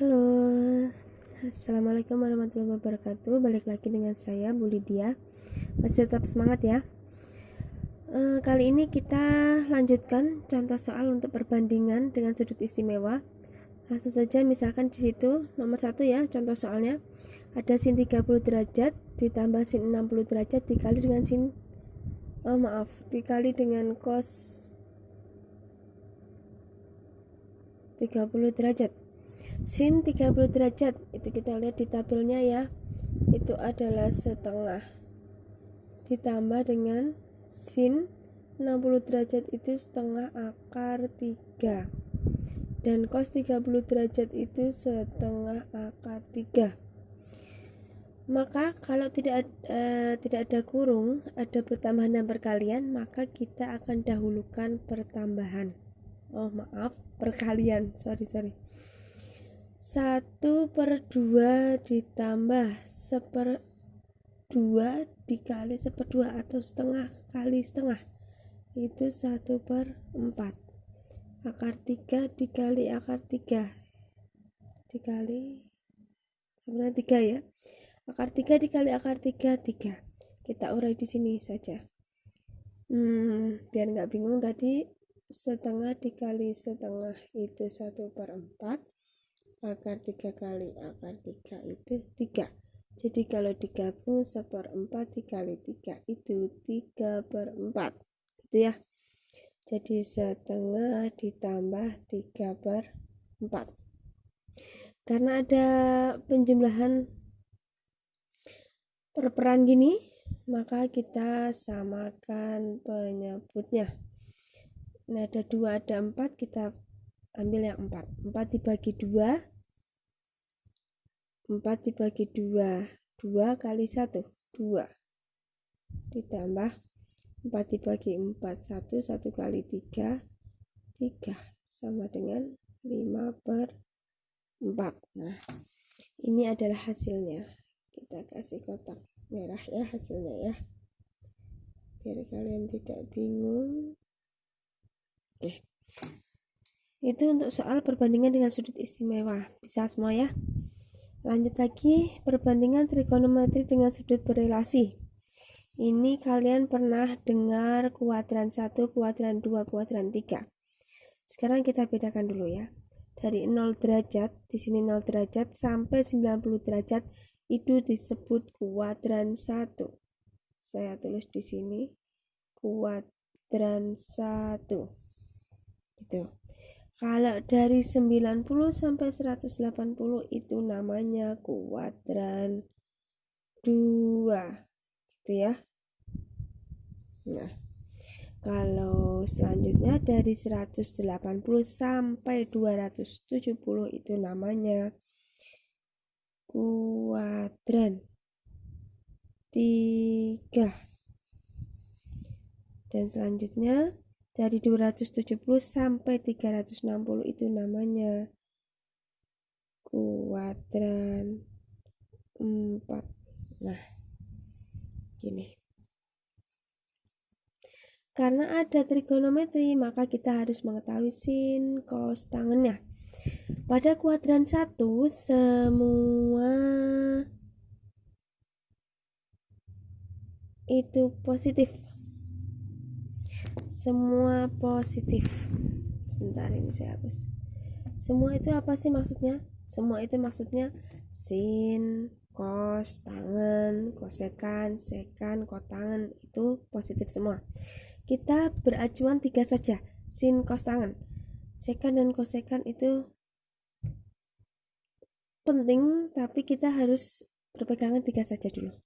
Halo, Assalamualaikum warahmatullahi wabarakatuh. Balik lagi dengan saya, Bu Lydia. Masih tetap semangat ya. Kali ini kita lanjutkan contoh soal untuk perbandingan dengan sudut istimewa. Langsung saja, misalkan di situ nomor 1 ya, contoh soalnya. Ada sin 30 derajat ditambah sin 60 derajat dikali dengan dikali dengan cos 30 derajat. Sin 30 derajat itu kita lihat di tabelnya ya, itu adalah setengah ditambah dengan sin 60 derajat itu setengah akar 3 dan cos 30 derajat itu setengah akar 3. Maka kalau tidak ada kurung, ada pertambahan dan perkalian, maka kita akan dahulukan pertambahan. Perkalian, sorry 1/2 ditambah 1/2 dikali 1/2 atau setengah kali setengah itu 1/4. Akar 3 dikali akar 3 dikali sebenarnya 3 ya. Akar 3 dikali akar 3 3. Kita urai di sini saja. Biar nggak bingung tadi, setengah dikali setengah itu 1/4. Akar 3 kali akar 3 itu 3. Jadi kalau digabung 1/4 dikali 3 itu 3/4 gitu ya. Jadi setengah ditambah 3/4. Karena ada penjumlahan perperan gini, maka kita samakan penyebutnya. Nah, ada 2 ada 4, kita ambil yang 4. 4 dibagi 2, 4 dibagi 2, 2 kali 1, 2 ditambah 4 dibagi 4, 1, 1 kali 3, 3 sama dengan 5/4. Nah, ini adalah hasilnya. Kita kasih kotak merah ya hasilnya ya, biar kalian tidak bingung. Oke, itu untuk soal perbandingan dengan sudut istimewa. Bisa semua ya. Lanjut lagi, perbandingan trigonometri dengan sudut berelasi. Ini kalian pernah dengar kuadran 1, kuadran 2, kuadran 3. Sekarang kita bedakan dulu ya. Dari 0 derajat, di sini 0 derajat sampai 90 derajat itu disebut kuadran 1. Saya tulis di sini kuadran 1. Gitu. Kalau dari 90 sampai 180 itu namanya kuadran 2. Gitu ya. Nah, kalau selanjutnya dari 180 sampai 270 itu namanya kuadran 3. Dan selanjutnya dari 270 sampai 360 itu namanya kuadran 4. Nah, gini. Karena ada trigonometri, maka kita harus mengetahui sin, cos, tangennya. Pada kuadran 1, semua itu positif. Semua positif. Sebentar, ini saya hapus. Semua itu apa sih maksudnya? Semua itu maksudnya sin, cos, tangen, kosekan, sekan, kotangen itu positif semua. Kita beracuan 3 saja, sin, cos, tangen. Sekan dan kosekan itu penting, tapi kita harus berpegangan 3 saja dulu.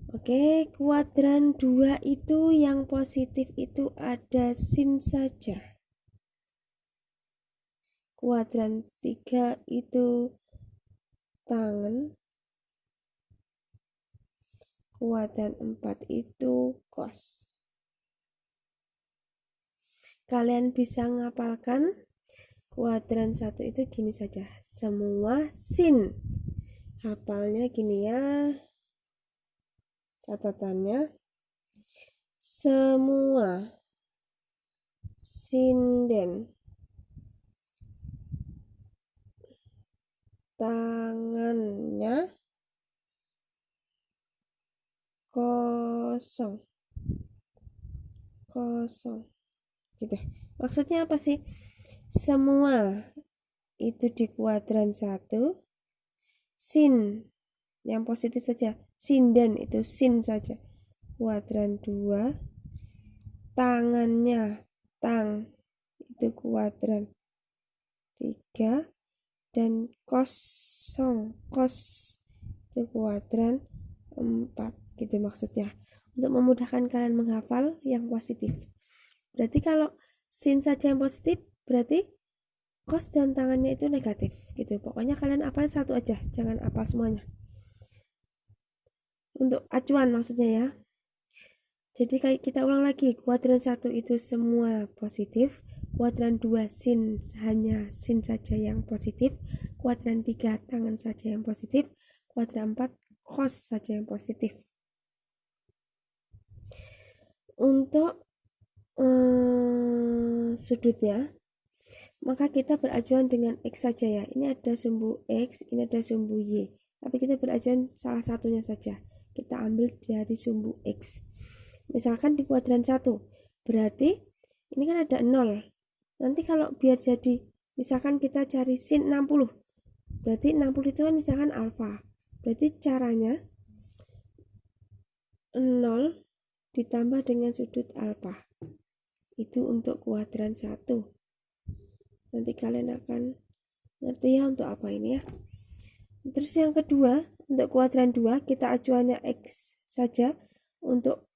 Oke, kuadran 2 itu yang positif itu ada sin saja. Kuadran 3 itu tangen. Kuadran 4 itu cos. Kalian bisa ngapalkan kuadran 1 itu gini saja, semua sin. Hafalnya gini ya, catatannya semua sinden tangannya kosong gitu. Maksudnya apa sih? Semua itu di kuadran 1, sin yang positif saja, sinden itu sin saja, kuadran 2, tangannya tang itu kuadran 3, dan kosong kos itu kuadran 4 gitu maksudnya, untuk memudahkan kalian menghafal yang positif. Berarti kalau sin saja yang positif, berarti kos dan tangannya itu negatif gitu. Pokoknya kalian hafal satu aja, jangan hafal semuanya. Untuk acuan maksudnya ya. Jadi kayak kita ulang lagi, kuadran 1 itu semua positif, kuadran 2 sin hanya sin saja yang positif, kuadran 3 tangan saja yang positif, kuadran 4 kos saja yang positif. Untuk sudutnya, maka kita beracuan dengan X saja ya. Ini ada sumbu X, ini ada sumbu Y. Tapi kita beracuan salah satunya saja. Kita ambil dari sumbu X. Misalkan di kuadran 1, berarti ini kan ada 0. Nanti kalau biar jadi, misalkan kita cari sin 60. Berarti 60 itu kan misalkan alfa. Berarti caranya 0 ditambah dengan sudut alfa. Itu untuk kuadran 1. Nanti kalian akan ngerti ya untuk apa ini ya. Terus yang kedua, untuk kuadran 2 kita acuannya X saja untuk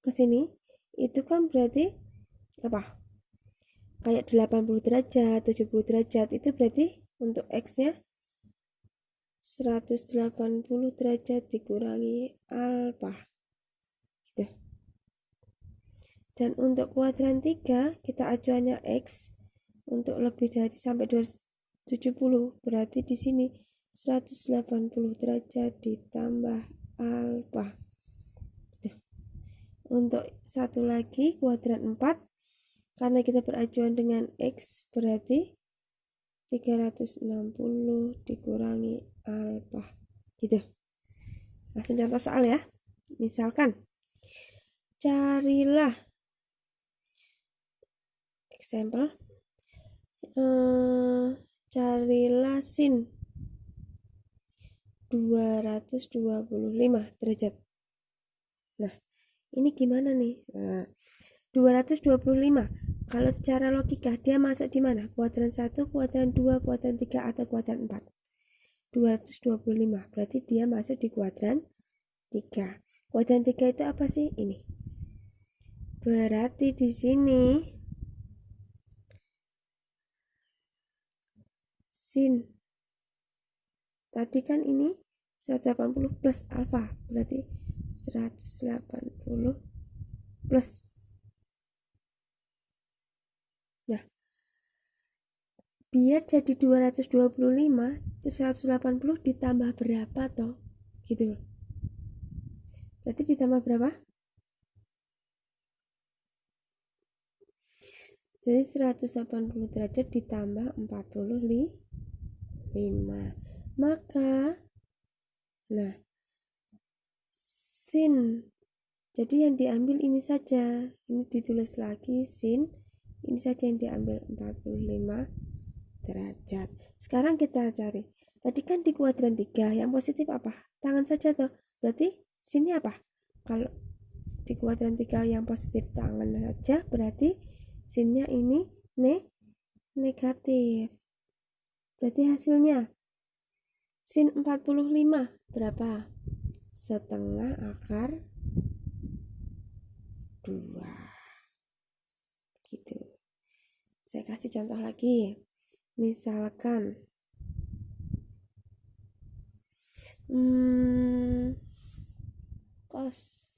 ke sini. Itu kan berarti apa? Kayak 80 derajat, 70 derajat, itu berarti untuk X-nya 180 derajat dikurangi alfa. Gitu. Dan untuk kuadran 3 kita acuannya X untuk lebih dari sampai 270, berarti di sini 180 derajat ditambah alfa. Gitu. Untuk satu lagi kuadran 4, karena kita beracuan dengan X, berarti 360 dikurangi alfa. Gitu. Langsung contoh soal ya. Misalkan, carilah example, carilah sin 225 derajat. Nah, ini gimana nih? Nah, 225. Kalau secara logika dia masuk di mana? Kuadran 1, kuadran 2, kuadran 3 atau kuadran 4? 225. Berarti dia masuk di kuadran 3. Kuadran 3 itu apa sih? Ini. Berarti di sini sin tadi kan ini 180 plus alfa, berarti 180 plus. Nah, biar jadi 225, 180 ditambah berapa toh? Gitu. Berarti ditambah berapa? Jadi 180 derajat ditambah 45. Maka, nah, sin. Jadi yang diambil ini saja. Ini ditulis lagi sin. Ini saja yang diambil 45 derajat. Sekarang kita cari. Tadi kan di kuadran 3 yang positif apa? Tangan saja toh. Berarti sini apa? Kalau di kuadran 3 yang positif tangan saja, berarti sinnya ini negatif. Berarti hasilnya sin 45 berapa? Setengah akar 2. Gitu. Saya kasih contoh lagi. Misalkan cos